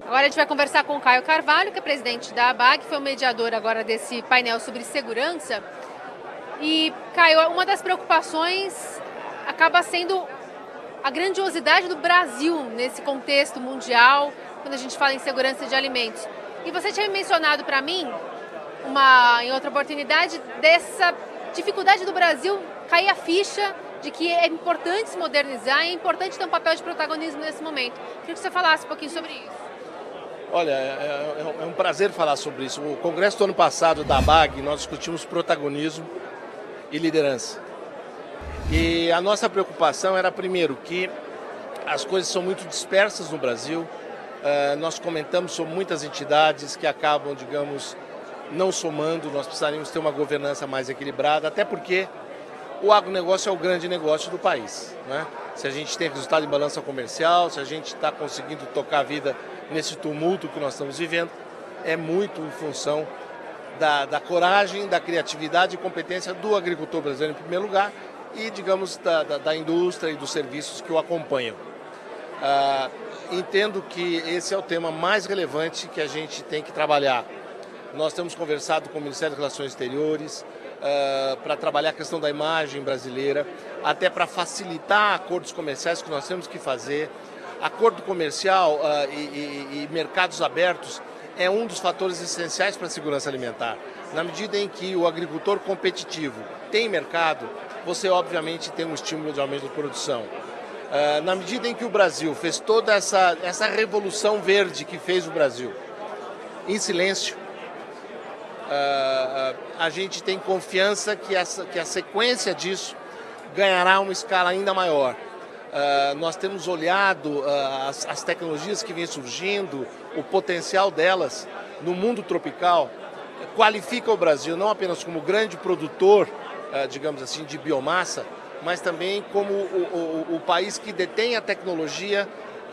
Agora a gente vai conversar com o Caio Carvalho, que é presidente da ABAG, foi o mediador agora desse painel sobre segurança. E, Caio, uma das preocupações acaba sendo a grandiosidade do Brasil nesse contexto mundial, quando a gente fala em segurança de alimentos. E você tinha mencionado para mim, em outra oportunidade, dessa dificuldade do Brasil cair a ficha de que é importante se modernizar e é importante ter um papel de protagonismo nesse momento. Queria que você falasse um pouquinho sobre isso. Olha, é um prazer falar sobre isso. O congresso do ano passado da ABAG, nós discutimos protagonismo e liderança. E a nossa preocupação era, primeiro, que as coisas são muito dispersas no Brasil. Nós comentamos sobre muitas entidades que acabam, digamos, não somando. Nós precisaríamos ter uma governança mais equilibrada, até porque o agronegócio é o grande negócio do país, né? Se a gente tem resultado em balança comercial, se a gente está conseguindo tocar a vida nesse tumulto que nós estamos vivendo, é muito em função da coragem, da criatividade e competência do agricultor brasileiro em primeiro lugar e, digamos, da indústria e dos serviços que o acompanham. Entendo que esse é o tema mais relevante que a gente tem que trabalhar. Nós temos conversado com o Ministério das Relações Exteriores para trabalhar a questão da imagem brasileira, até para facilitar acordos comerciais que nós temos que fazer. Acordo comercial e mercados abertos é um dos fatores essenciais para a segurança alimentar. Na medida em que o agricultor competitivo tem mercado, você obviamente tem um estímulo de aumento de produção. Na medida em que o Brasil fez toda essa revolução verde que fez o Brasil, em silêncio, a gente tem confiança que a sequência disso ganhará uma escala ainda maior. Nós temos olhado as tecnologias que vêm surgindo, o potencial delas no mundo tropical, qualifica o Brasil não apenas como grande produtor, digamos assim, de biomassa, mas também como o país que detém a tecnologia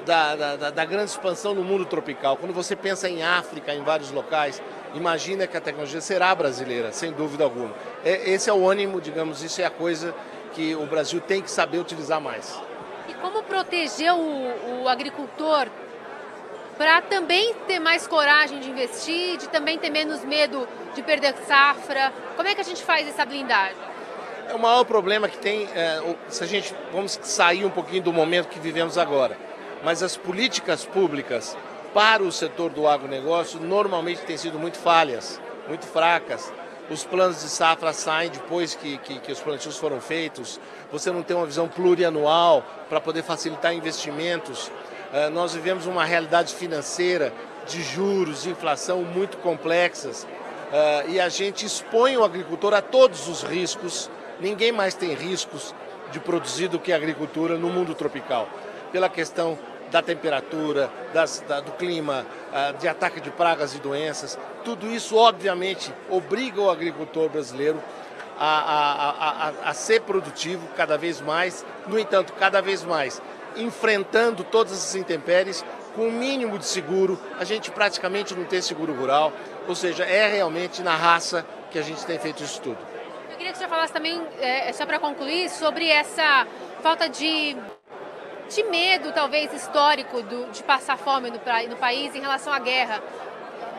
da grande expansão no mundo tropical. Quando você pensa em África, em vários locais, imagina que a tecnologia será brasileira, sem dúvida alguma. Esse é o ânimo, digamos, isso é a coisa que o Brasil tem que saber utilizar mais. E como proteger o agricultor para também ter mais coragem de investir, de também ter menos medo de perder safra? Como é que a gente faz essa blindagem? O maior problema que tem, se a gente vamos sair um pouquinho do momento que vivemos agora, mas as políticas públicas para o setor do agronegócio normalmente têm sido muito falhas, muito fracas. Os planos de safra saem depois que os plantios foram feitos. Você não tem uma visão plurianual para poder facilitar investimentos. Nós vivemos uma realidade financeira de juros, de inflação muito complexas. E a gente expõe o agricultor a todos os riscos. Ninguém mais tem riscos de produzir do que a agricultura no mundo tropical. Pela questão da temperatura, do clima, de ataque de pragas e doenças. Tudo isso, obviamente, obriga o agricultor brasileiro a ser produtivo cada vez mais, no entanto, cada vez mais, enfrentando todas essas intempéries com o mínimo de seguro. A gente praticamente não tem seguro rural, ou seja, é realmente na raça que a gente tem feito isso tudo. Eu queria que você falasse também, só para concluir, sobre essa falta de medo, talvez, histórico de passar fome no país em relação à guerra.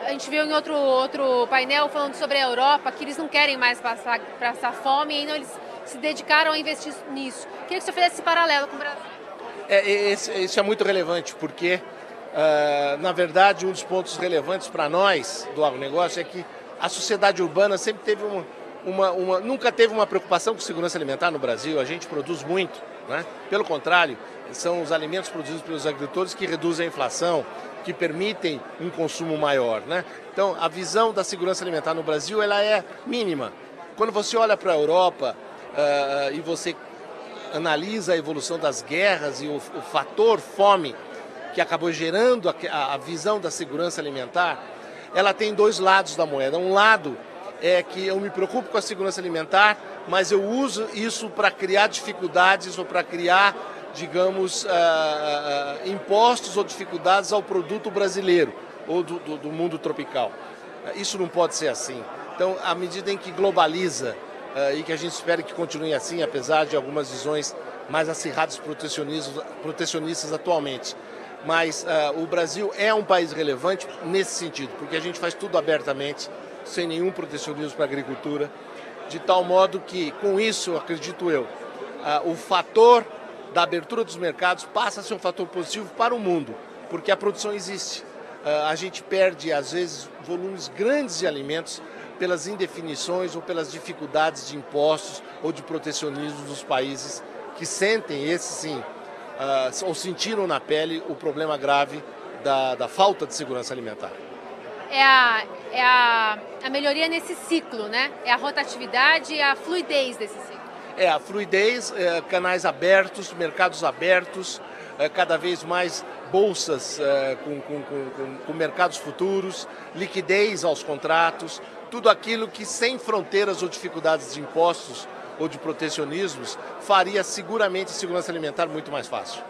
A gente viu em outro painel falando sobre a Europa, que eles não querem mais passar fome, e então eles se dedicaram a investir nisso. Queria que você fizesse esse paralelo com o Brasil. Isso é muito relevante, porque, na verdade, um dos pontos relevantes para nós do agronegócio é que a sociedade urbana sempre teve nunca teve uma preocupação com segurança alimentar no Brasil. A gente produz muito, né? Pelo contrário, são os alimentos produzidos pelos agricultores que reduzem a inflação, que permitem um consumo maior, né? Então, a visão da segurança alimentar no Brasil ela é mínima. Quando você olha para a Europa e você analisa a evolução das guerras e o fator fome que acabou gerando a visão da segurança alimentar, ela tem dois lados da moeda. Um lado é que eu me preocupo com a segurança alimentar, mas eu uso isso para criar dificuldades ou para criar, digamos, impostos ou dificuldades ao produto brasileiro ou do mundo tropical. Isso não pode ser assim. Então, à medida em que globaliza e que a gente espera que continue assim, apesar de algumas visões mais acirradas protecionistas atualmente. Mas o Brasil é um país relevante nesse sentido, porque a gente faz tudo abertamente, sem nenhum protecionismo para a agricultura, de tal modo que, com isso, acredito eu, o fator da abertura dos mercados passa a ser um fator positivo para o mundo, porque a produção existe. A gente perde, às vezes, volumes grandes de alimentos pelas indefinições ou pelas dificuldades de impostos ou de protecionismo dos países que sentem, esse sim, ou sentiram na pele o problema grave da falta de segurança alimentar. É a melhoria nesse ciclo, né? É a rotatividade e a fluidez desse ciclo. É a fluidez, canais abertos, mercados abertos, cada vez mais bolsas com mercados futuros, liquidez aos contratos, tudo aquilo que sem fronteiras ou dificuldades de impostos ou de protecionismos faria seguramente a segurança alimentar muito mais fácil.